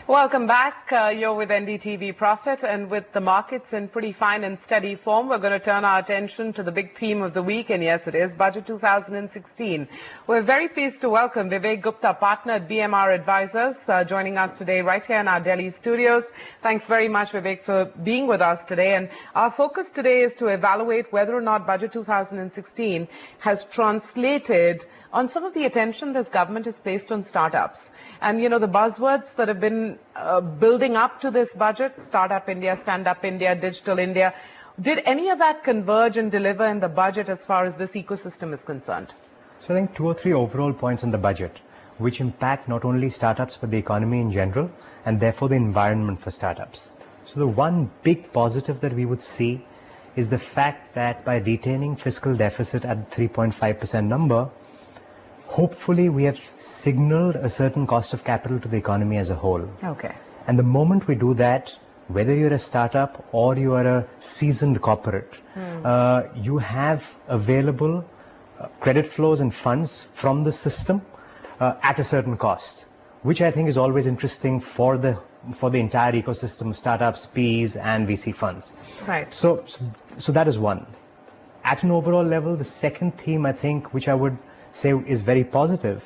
Welcome back. You're with NDTVProfit, and with the markets in pretty fine and steady form, we're going to turn our attention to the big theme of the week, and yes, it is Budget 2016. We're very pleased to welcome Vivek Gupta, partner at BMR Advisors, joining us today right here in our Delhi studios. Thanks very much, Vivek, for being with us today. And our focus today is to evaluate whether or not Budget 2016 has translated on some of the attention this government has placed on startups. And, you know, the buzzwords that have been building up to this budget, Startup India, Stand Up India, Digital India, did any of that converge and deliver in the budget as far as this ecosystem is concerned? So I think 2 or 3 overall points in the budget, which impact not only startups but the economy in general, and therefore the environment for startups. So the one big positive that we would see is the fact that by retaining fiscal deficit at the 3.5% number, hopefully we have signaled a certain cost of capital to the economy as a whole. Okay. And the moment we do that, whether you're a startup or you are a seasoned corporate, you have available credit flows and funds from the system at a certain cost, which I think is always interesting for the entire ecosystem of startups, PEs and VC funds. Right. So that is one. At an overall level, the second theme I think, which I would say is very positive,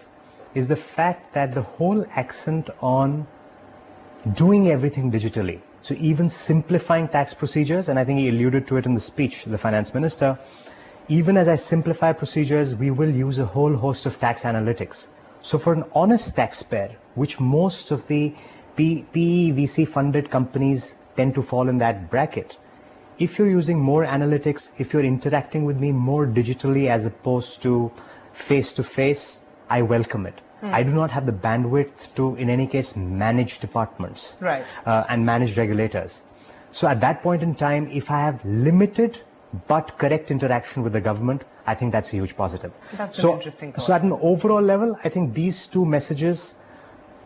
is the fact that the whole accent on doing everything digitally. So even simplifying tax procedures, and I think he alluded to it in the speech, the finance minister, even as I simplify procedures, we will use a whole host of tax analytics. So for an honest taxpayer, which most of the PE, VC funded companies tend to fall in that bracket, if you're using more analytics, if you're interacting with me more digitally as opposed to face-to-face, I welcome it. I do not have the bandwidth to, in any case, manage departments and manage regulators. So at that point in time, if I have limited but correct interaction with the government, I think that's a huge positive. That's an interesting thought. So at an overall level, I think these two messages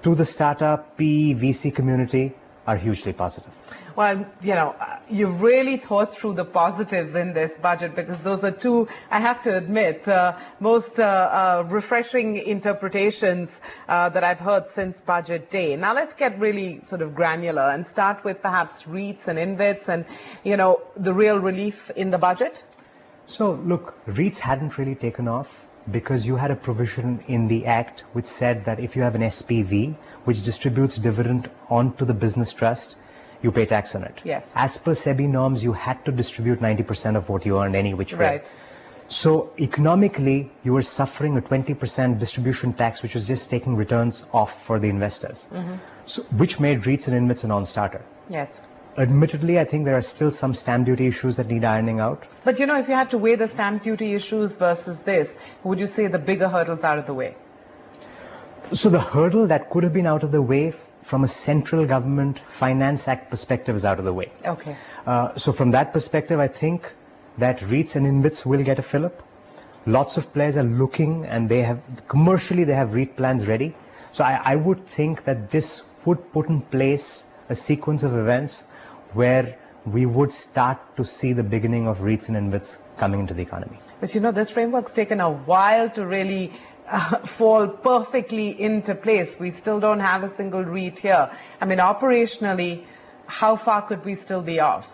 to the startup, PE, VC community are hugely positive. Well, you know, you've really thought through the positives in this budget, because those are two, I have to admit, most refreshing interpretations that I've heard since budget day. Now let's get really sort of granular and start with perhaps REITs and InvITs and, you know, the real relief in the budget. So look, REITs hadn't really taken off because you had a provision in the Act which said that if you have an SPV which distributes dividend onto the business trust, you pay tax on it. Yes. As per SEBI norms, you had to distribute 90% of what you earned any which way. Right. So economically, you were suffering a 20% distribution tax, which was just taking returns off for the investors, so, which made REITs and InvITs a non-starter. Yes. Admittedly, I think there are still some stamp duty issues that need ironing out. But, you know, if you had to weigh the stamp duty issues versus this, would you say the bigger hurdles out of the way? So the hurdle that could have been out of the way from a central government finance act perspective is out of the way. Okay. So from that perspective, I think that REITs and InvITs will get a fill-up. Lots of players are looking, and they have commercially they have REIT plans ready. So I would think that this would put in place a sequence of events where we would start to see the beginning of REITs and InvITs coming into the economy. But, you know, this framework's taken a while to really fall perfectly into place. We still don't have a single REIT here. I mean, operationally, how far could we still be off?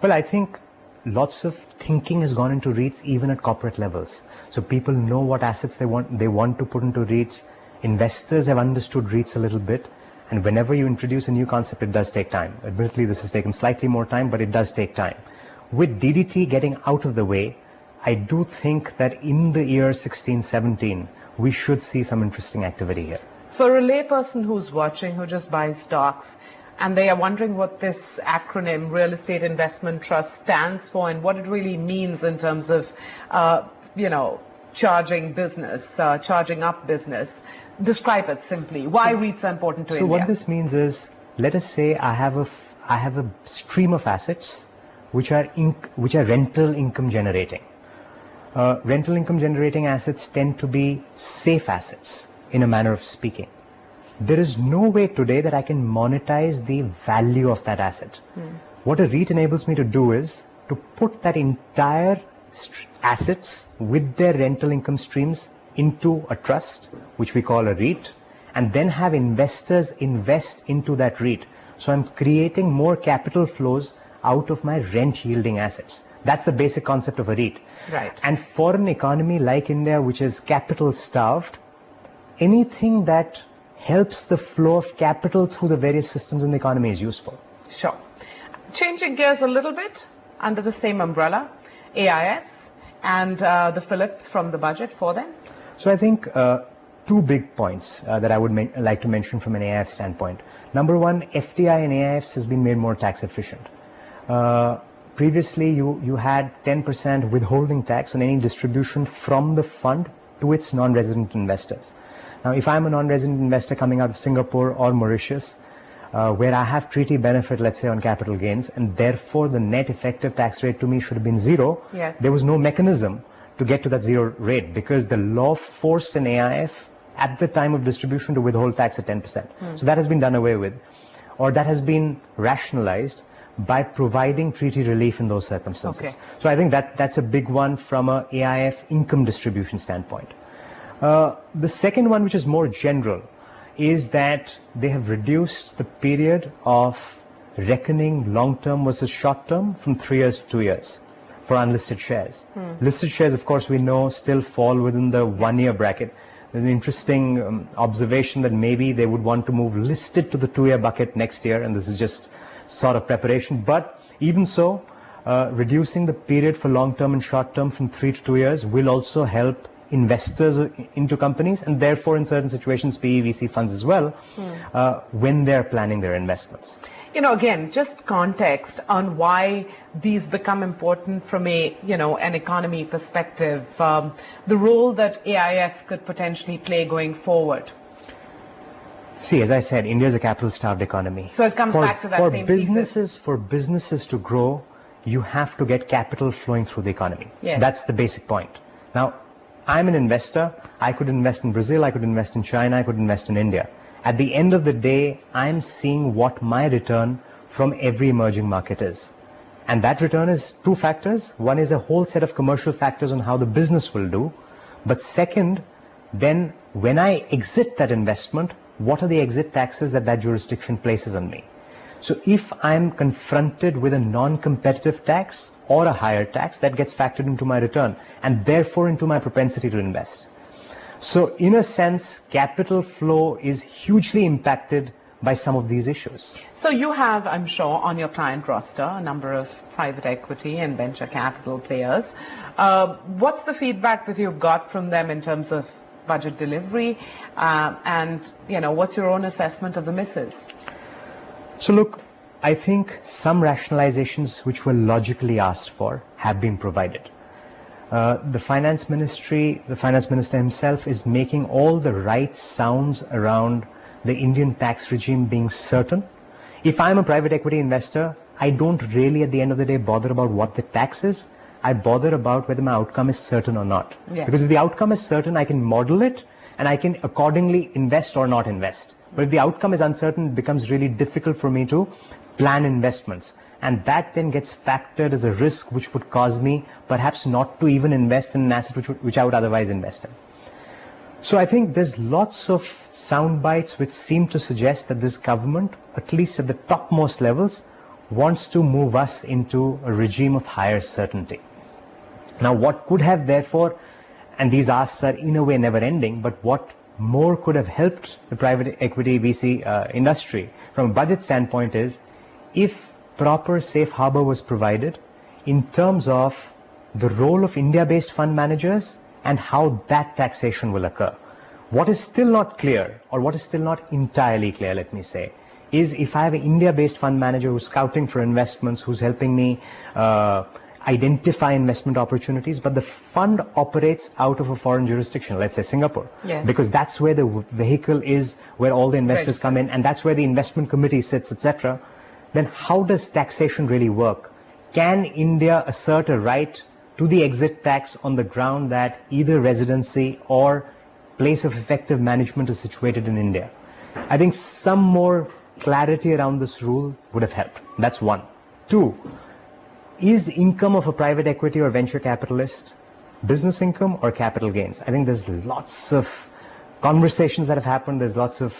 Well, I think lots of thinking has gone into REITs even at corporate levels. So people know what assets they want to put into REITs. Investors have understood REITs a little bit. And whenever you introduce a new concept, it does take time. Admittedly, this has taken slightly more time, but it does take time. With DDT getting out of the way, I do think that in the year 16-17, we should see some interesting activity here. For a layperson who's watching, who just buys stocks, and they are wondering what this acronym, Real Estate Investment Trust, stands for and what it really means in terms of, you know, charging business, charging up business, describe it simply. Why REITs are important to India? So what this means is, let us say I have a stream of assets which are rental income generating. Rental income generating assets tend to be safe assets in a manner of speaking. There is no way today that I can monetize the value of that asset. What a REIT enables me to do is to put that entire assets with their rental income streams into a trust, which we call a REIT, and then have investors invest into that REIT. So I'm creating more capital flows out of my rent yielding assets. That's the basic concept of a REIT. Right. And for an economy like India, which is capital starved, anything that helps the flow of capital through the various systems in the economy is useful. Sure. Changing gears a little bit, under the same umbrella, AIFs and the fillip from the budget for them? So I think two big points that I would like to mention from an AIF standpoint. Number one, FDI in AIFs has been made more tax efficient. Previously, you had 10% withholding tax on any distribution from the fund to its non-resident investors. Now, if I'm a non-resident investor coming out of Singapore or Mauritius, where I have treaty benefit, let's say, on capital gains, and therefore the net effective tax rate to me should have been zero, yes, there was no mechanism to get to that zero rate because the law forced an AIF at the time of distribution to withhold tax at 10%. So that has been done away with, or that has been rationalized by providing treaty relief in those circumstances. Okay. So I think that's a big one from a AIF income distribution standpoint. The second one, which is more general, is that they have reduced the period of reckoning long-term versus short-term from 3 years to 2 years for unlisted shares. Listed shares, of course, we know still fall within the 1 year bracket. There's an interesting observation that maybe they would want to move listed to the 2 year bucket next year, and this is just sort of preparation. But even so, reducing the period for long-term and short-term from 3 to 2 years will also help investors into companies, and therefore in certain situations PE VC funds as well, when they're planning their investments. You know, again, just context on why these become important from a, an economy perspective, the role that AIFs could potentially play going forward. See, as I said, India is a capital-starved economy. So it comes back to that same thesis. For businesses to grow, you have to get capital flowing through the economy. Yes. That's the basic point. Now, I'm an investor. I could invest in Brazil, I could invest in China, I could invest in India. At the end of the day, I'm seeing what my return from every emerging market is. And that return is two factors. One is a whole set of commercial factors on how the business will do. But second, then when I exit that investment, what are the exit taxes that jurisdiction places on me? So if I'm confronted with a non-competitive tax or a higher tax, that gets factored into my return and therefore into my propensity to invest. So in a sense, capital flow is hugely impacted by some of these issues. So you have, I'm sure, on your client roster, a number of private equity and venture capital players. What's the feedback that you've got from them in terms of budget delivery? And, what's your own assessment of the misses? So look, I think some rationalizations which were logically asked for have been provided. The finance minister himself is making all the right sounds around the Indian tax regime being certain. If I'm a private equity investor, I don't really at the end of the day bother about what the tax is. I bother about whether my outcome is certain or not. Yeah. Because if the outcome is certain, I can model it and I can accordingly invest or not invest. But if the outcome is uncertain, it becomes really difficult for me to plan investments. And that then gets factored as a risk which would cause me perhaps not to even invest in an asset which I would otherwise invest in. So I think there's lots of sound bites which seem to suggest that this government, at least at the topmost levels, wants to move us into a regime of higher certainty. Now what could have therefore, and these asks are in a way never ending, but what more could have helped the private equity VC industry from a budget standpoint is if proper safe harbor was provided in terms of the role of India-based fund managers and how that taxation will occur. What is still not clear, or what is still not entirely clear, let me say, is if I have an India-based fund manager who's scouting for investments, who's helping me identify investment opportunities, but the fund operates out of a foreign jurisdiction, let's say Singapore, yes, because that's where the vehicle is, where all the investors come in, and that's where the investment committee sits, etc. Then how does taxation really work? Can India assert a right to the exit tax on the ground that either residency or place of effective management is situated in India? I think some more clarity around this rule would have helped. That's one. Two, is income of a private equity or venture capitalist business income or capital gains? I think there's lots of conversations that have happened. There's lots of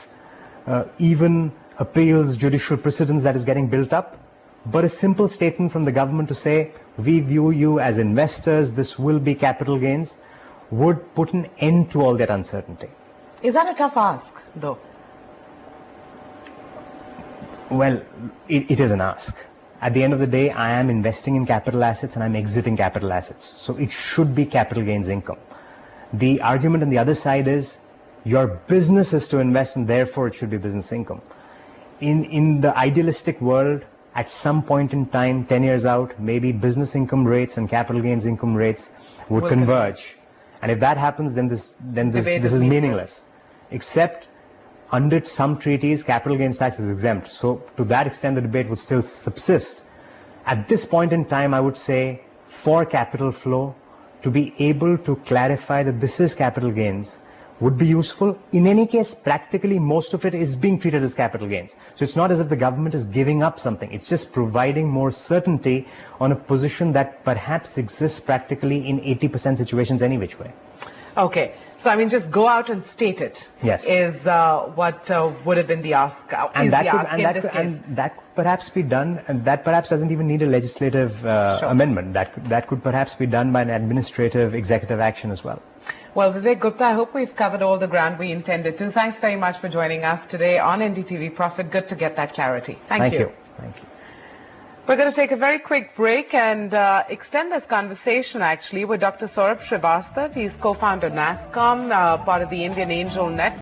even appeals, judicial precedents that is getting built up. But a simple statement from the government to say, we view you as investors, this will be capital gains, would put an end to all that uncertainty. Is that a tough ask, though? Well, it is an ask. At the end of the day, I am investing in capital assets and I'm exiting capital assets. So it should be capital gains income. The argument on the other side is your business is to invest and therefore it should be business income. In the idealistic world, at some point in time, 10 years out, maybe business income rates and capital gains income rates would converge. And if that happens, then this is meaningless. Except under some treaties, capital gains tax is exempt. So to that extent, the debate would still subsist. At this point in time, I would say for capital flow, to be able to clarify that this is capital gains would be useful. In any case, practically most of it is being treated as capital gains. So it's not as if the government is giving up something. It's just providing more certainty on a position that perhaps exists practically in 80% situations any which way. Okay. So, I mean, just go out and state it. Yes. Is what would have been the ask. And that could perhaps be done, and that perhaps doesn't even need a legislative amendment. That could perhaps be done by an administrative executive action as well. Well, Vivek Gupta, I hope we've covered all the ground we intended to. Thanks very much for joining us today on NDTV Profit. Good to get that clarity. Thank you. Thank you. We're going to take a very quick break and extend this conversation, actually, with Dr. Saurabh Srivastava. He's co-founder of NASSCOM, part of the Indian Angel Network.